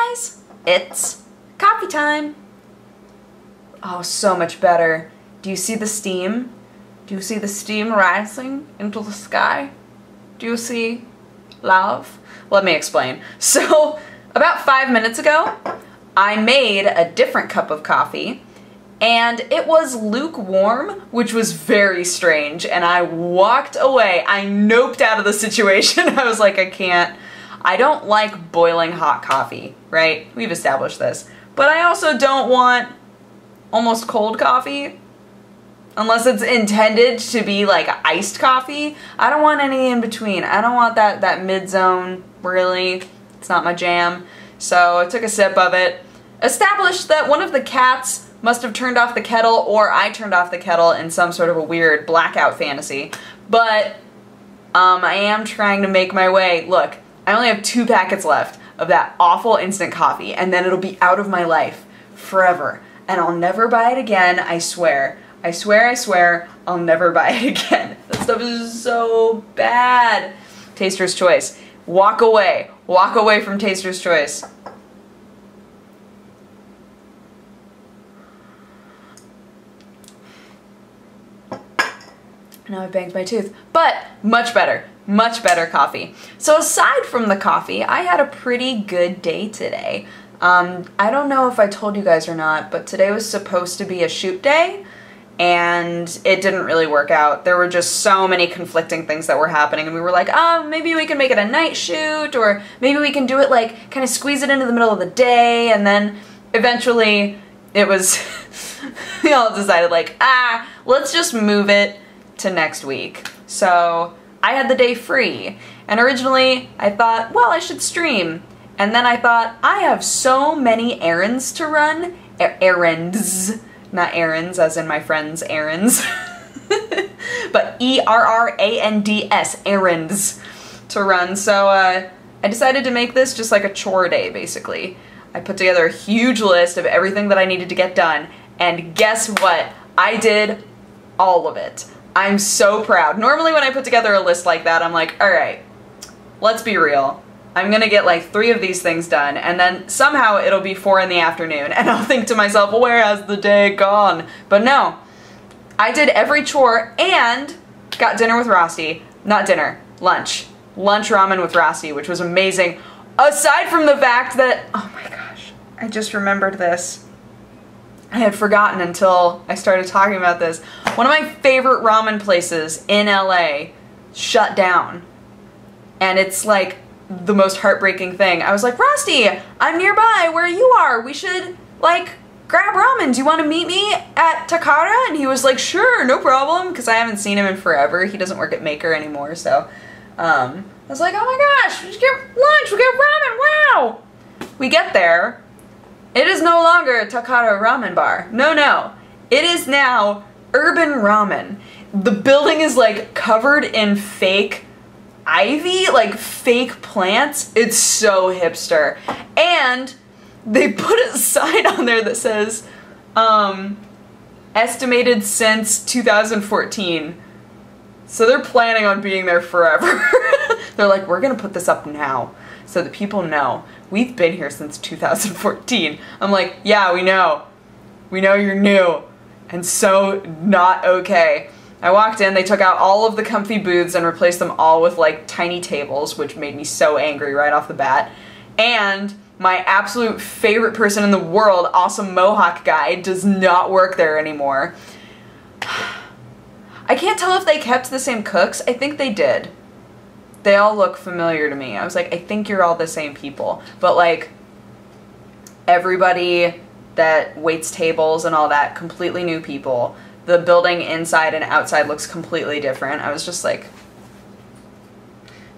guys, it's coffee time. Oh, so much better. Do you see the steam? Do you see the steam rising into the sky? Do you see love? Let me explain. So, about 5 minutes ago, I made a different cup of coffee, and it was lukewarm, which was very strange, and I walked away. I noped out of the situation. I was like, I don't like boiling hot coffee, right? We've established this. But I also don't want almost cold coffee, unless it's intended to be like iced coffee. I don't want any in between. I don't want that mid-zone, really. It's not my jam. So I took a sip of it, established that one of the cats must have turned off the kettle, or I turned off the kettle in some sort of a weird blackout fantasy. But I am trying to make my way. Look, I only have 2 packets left of that awful instant coffee, and then it'll be out of my life forever. And I'll never buy it again, I swear. I swear, I'll never buy it again. That stuff is so bad. Taster's Choice. Walk away. Walk away from Taster's Choice. Now I've banged my tooth. But much better coffee. So aside from the coffee, I had a pretty good day today. I don't know if I told you guys or not, but today was supposed to be a shoot day, and it didn't really work out. There were just so many conflicting things that were happening, and we were like, oh, maybe we can make it a night shoot, or maybe we can do it like, kind of squeeze it into the middle of the day, and then eventually it was, we all decided like, let's just move it to next week. So I had the day free, and originally I thought, well, I should stream. And then I thought, I have so many errands to run. Errands. Not errands, as in my friend's errands. But E-R-R-A-N-D-S, errands to run. So I decided to make this just like a chore day, basically. I put together a huge list of everything that I needed to get done. And guess what? I did all of it. I'm so proud. Normally when I put together a list like that, I'm like, all right, let's be real. I'm gonna get like 3 of these things done, and then somehow it'll be 4 in the afternoon, and I'll think to myself, well, where has the day gone? But no, I did every chore and got dinner with Rosti. Not dinner, lunch. Lunch ramen with Rosti, which was amazing. Aside from the fact that, oh my gosh, I just remembered this. I had forgotten until I started talking about this. One of my favorite ramen places in LA shut down, and it's like the most heartbreaking thing. I was like, Rosti, I'm nearby where you are. We should, like, grab ramen. Do you want to meet me at Takara? And he was like, sure, no problem, because I haven't seen him in forever. He doesn't work at Maker anymore, so I was like, oh my gosh, we should get lunch, we get ramen, wow! We get there. It is no longer Takara Ramen Bar. No. It is now Urban Ramen. The building is, like, covered in fake ivy, like fake plants. It's so hipster. And they put a sign on there that says, estimated since 2014. So they're planning on being there forever. They're like, we're gonna put this up now so that people know we've been here since 2014. I'm like, yeah, we know. We know you're new. And so not okay. I walked in, they took out all of the comfy booths and replaced them all with like tiny tables, which made me so angry right off the bat. And my absolute favorite person in the world, Awesome Mohawk Guy, does not work there anymore. I can't tell if they kept the same cooks. I think they did. They all look familiar to me. I was like, I think you're all the same people. But like, everybody that waits tables and all that, completely new people. The building inside and outside looks completely different. I was just like...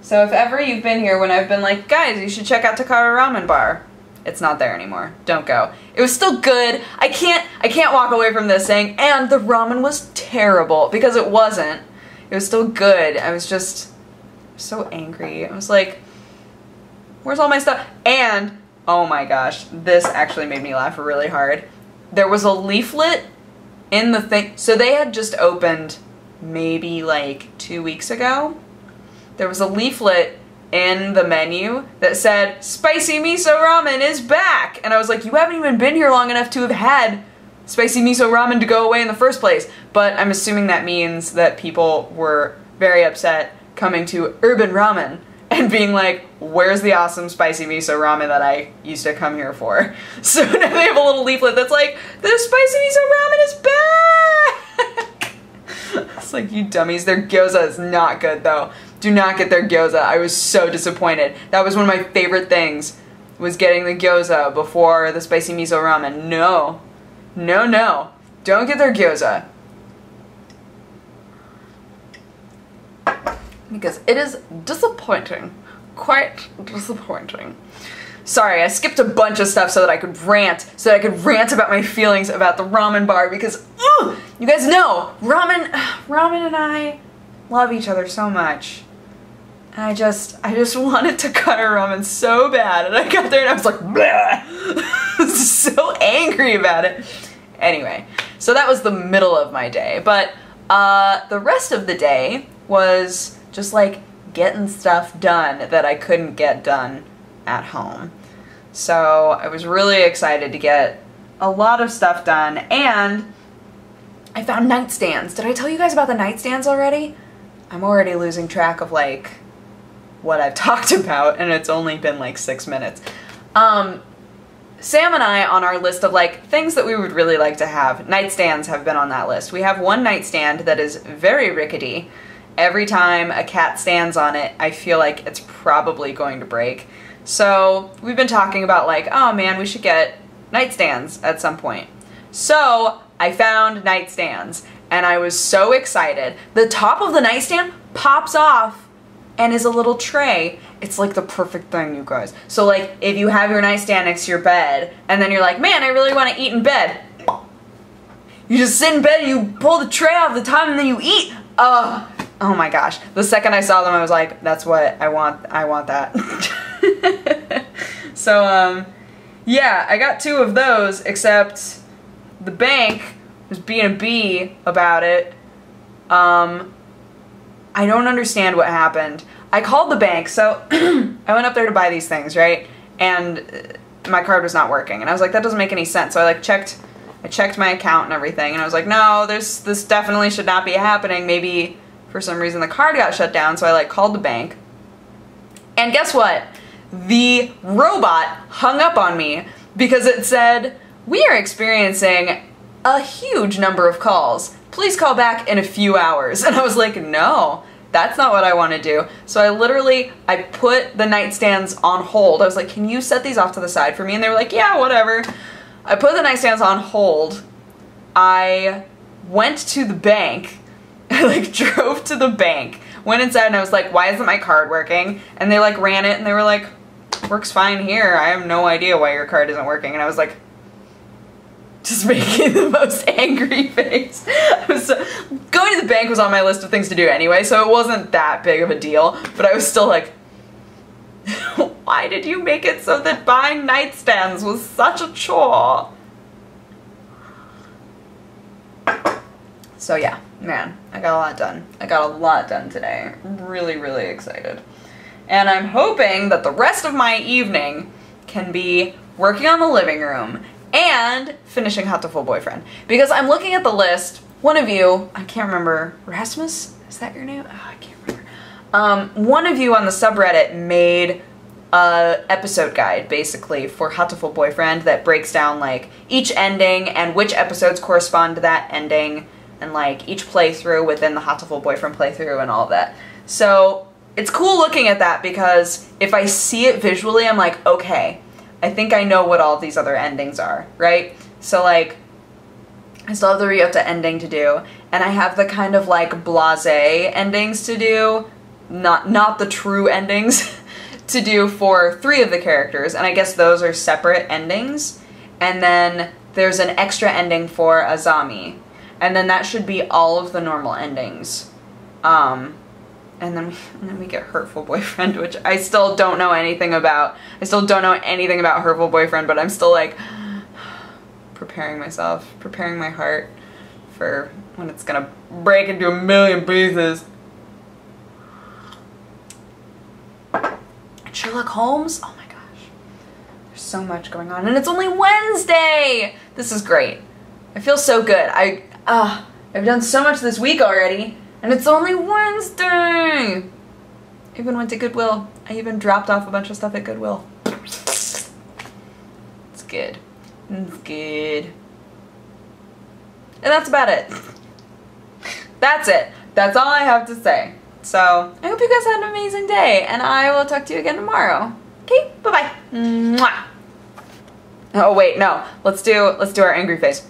So if ever you've been here when I've been like, guys, you should check out Takara Ramen Bar. It's not there anymore. Don't go. It was still good. I can't walk away from this saying, and the ramen was terrible, because it wasn't. It was still good. I was just so angry. I was like, where's all my stuff? And, oh my gosh, this actually made me laugh really hard. There was a leaflet in the thing, so they had just opened maybe like 2 weeks ago. There was a leaflet in the menu that said, spicy miso ramen is back! And I was like, you haven't even been here long enough to have had spicy miso ramen to go away in the first place. But I'm assuming that means that people were very upset coming to Urban Ramen and being like, where's the awesome spicy miso ramen that I used to come here for? So now they have a little leaflet that's like, the spicy miso ramen is back! It's like, you dummies, their gyoza is not good though. Do not get their gyoza. I was so disappointed. That was one of my favorite things, was getting the gyoza before the spicy miso ramen. No. No, no. Don't get their gyoza. Because it is disappointing. Quite disappointing. Sorry, I skipped a bunch of stuff so that I could rant. So that I could rant about my feelings about the ramen bar because, you guys know, ramen and I love each other so much. And I just wanted to cut our ramen so bad. And I got there and I was like, bleh. I was so angry about it. Anyway, so that was the middle of my day. But the rest of the day was just like getting stuff done that I couldn't get done at home. So I was really excited to get a lot of stuff done, and I found nightstands. Did I tell you guys about the nightstands already? I'm already losing track of like what I've talked about, and it's only been like 6 minutes. Sam and I, on our list of like things that we would really like to have, nightstands have been on that list. We have one nightstand that is very rickety. Every time a cat stands on it, I feel like it's probably going to break. So we've been talking about like, oh man, we should get nightstands at some point. So I found nightstands and I was so excited. The top of the nightstand pops off and is a little tray. It's like the perfect thing, you guys. So like if you have your nightstand next to your bed and then you're like, man, I really want to eat in bed. You just sit in bed and you pull the tray off the top and then you eat. Oh my gosh. The second I saw them, I was like, that's what I want. I want that. So, yeah, I got 2 of those, except the bank was being a bee about it. I don't understand what happened. I called the bank, so I went up there to buy these things, right? And my card was not working. And I was like, that doesn't make any sense. So I like checked my account and everything, and I was like, no, this definitely should not be happening. Maybe for some reason the card got shut down, so I like called the bank. And guess what? The robot hung up on me because it said, we are experiencing a huge number of calls. Please call back in a few hours. And I was like, no, that's not what I want to do. So I put the nightstands on hold. I was like, can you set these off to the side for me? And they were like, yeah, whatever. I put the nightstands on hold. I went to the bank. I like drove to the bank, went inside, and I was like, why isn't my card working? And they like ran it and they were like, works fine here. I have no idea why your card isn't working. And I was like, just making the most angry face. Going to the bank was on my list of things to do anyway, so it wasn't that big of a deal, but I was still like, why did you make it so that buying nightstands was such a chore? So yeah, man, I got a lot done. I got a lot done today. I'm really, really excited. And I'm hoping that the rest of my evening can be working on the living room and finishing Hot to Full Boyfriend. Because I'm looking at the list, one of you, I can't remember, Rasmus? Is that your name? Oh, I can't remember. One of you on the subreddit made a episode guide, basically, for Hot to Full Boyfriend that breaks down, like, each ending and which episodes correspond to that ending, and like each playthrough within the Hot to Full Boyfriend playthrough and all of that. So it's cool looking at that because if I see it visually, I'm like, okay, I think I know what all these other endings are, right? So like, I still have the Ryota ending to do, and I have the kind of like blasé endings to do, not the true endings to do for 3 of the characters, and I guess those are separate endings. And then there's an extra ending for Azami. And then that should be all of the normal endings. And then we get Hurtful Boyfriend, which I still don't know anything about. I still don't know anything about Hurtful Boyfriend, but I'm still like preparing myself, preparing my heart for when it's gonna break into a million pieces. Sherlock Holmes? Oh my gosh. There's so much going on, and it's only Wednesday! This is great. I feel so good. I've done so much this week already, and it's only Wednesday! I even went to Goodwill. I even dropped off a bunch of stuff at Goodwill. It's good. It's good. And that's about it. That's it. That's all I have to say. So, I hope you guys had an amazing day, and I will talk to you again tomorrow. Okay, bye-bye. Mwah. Oh wait, no. Let's do our angry face.